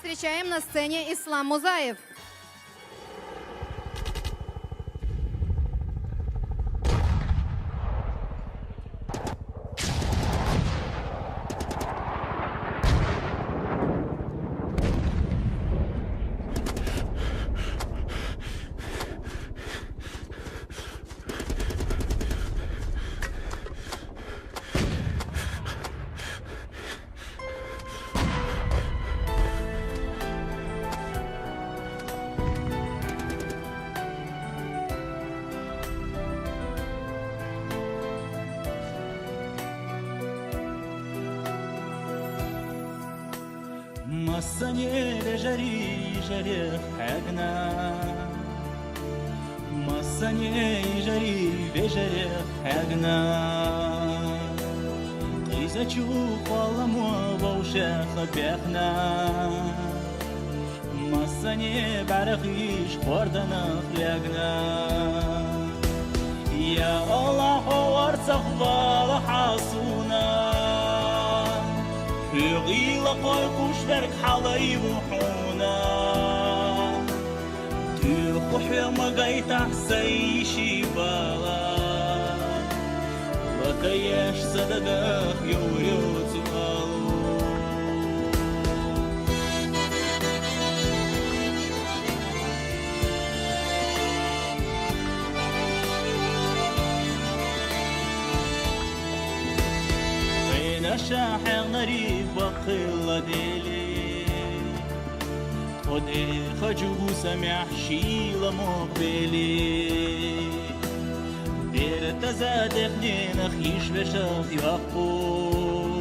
Встречаем на сцене Ислам Музаев. مسني بجري جري حقنا مسني جري بجري حقنا قيسة تشوف والله مو بوشاخ بيخنا مسني بعرقيش خوردنا خلقنا يا الله ورزق بالحاسونا غيلة قوش برك حالي وحونا تلقح يا مقايت حسيشي بالا وكيش صدقك يوريوت قالو شاحر غريب وقلة ديلي خدي خجو سمع شيلة مقبلي دير تزادق دين خيش بشاخ يقوش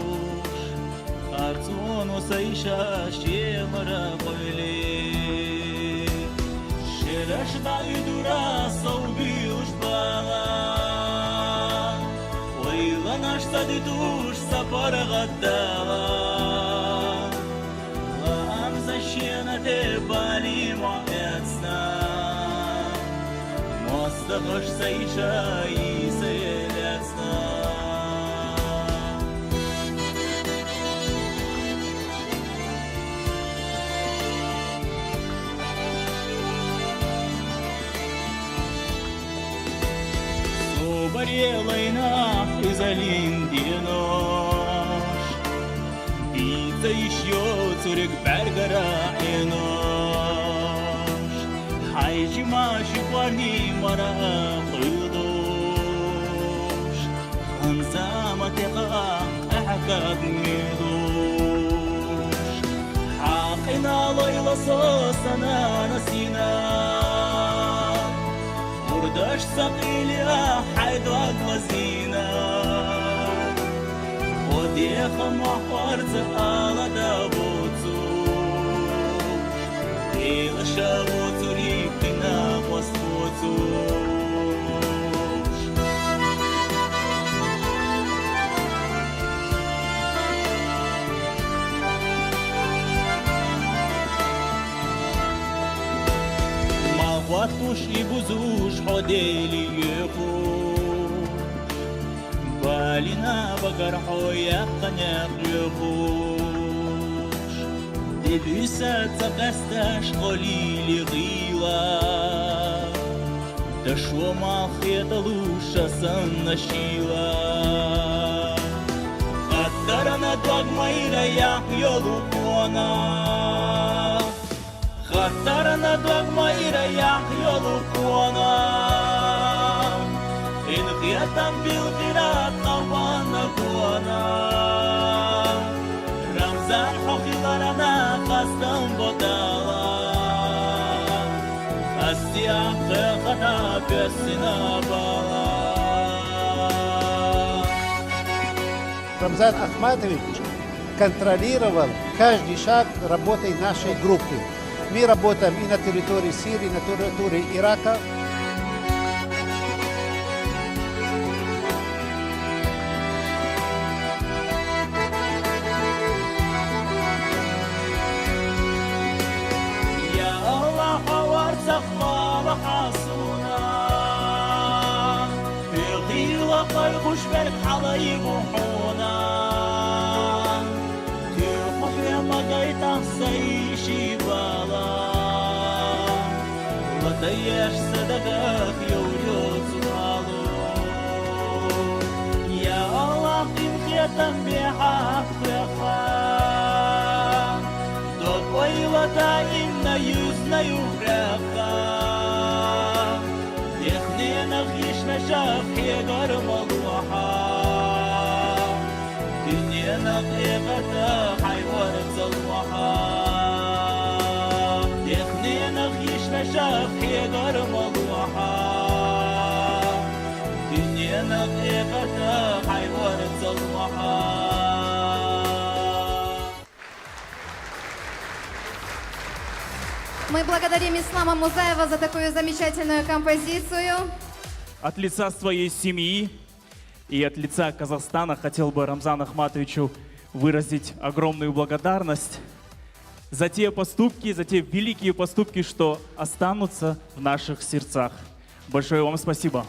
خارتون وسيشا شيل مرقبلي شرش بعيد راسه وبيوش بالا ناش صديتوش سفر غدالا غامزة شينا تبالي معيتنا مصدقش سيشاي سيلتنا Барелайна изолин динош Бица еще цурик бергара энош Хайчи маши парни мара қылдош Хансама теқа әхакад медош Хақина лайла сосана насина ورداش ثقيلة حيدوك وزينة وديخ محور زقالة دابوتوش إلى شابوتو ريبنا وسطوتوش واتوش يبوزوش حديلي يخوش بالينا بقرحو يقنق يخوش دبيسات تقستاش قليلي غيلا تشو ما خيطلوش سن شيلا قدرنا دوغ ميرا يحيولو قونا خطرنا دوغما يريح يلقونا إن قيتم بالقرات قوانا قوانا رمزان حقيقنا قصدم بطالا السياق خطا بسنا بالا Рамзан Ахматович контролировал каждый шаг работы нашей группы. Мы работаем и на территории Сирии, и на территории Ирака. يا الله وارزق وحصونا في غير قلبش برك حالي وحونا تلقح يا مقايت حسيشي отдаешь в садаках юрют сухалу. Я Аллах им хетам бехах беха, до пойлата им на юзнаю бреха. Ихненах ишмешах хегар малуха, дуньянах эвата хайварат залуха. Ихненах ишмешах хегар малуха, дуньянах эвата хайварат залуха. Мы благодарим Ислама Музаева за такую замечательную композицию. От лица своей семьи и от лица Казахстана хотел бы Рамзану Ахматовичу выразить огромную благодарность за те поступки, за те великие поступки, что останутся в наших сердцах. Большое вам спасибо.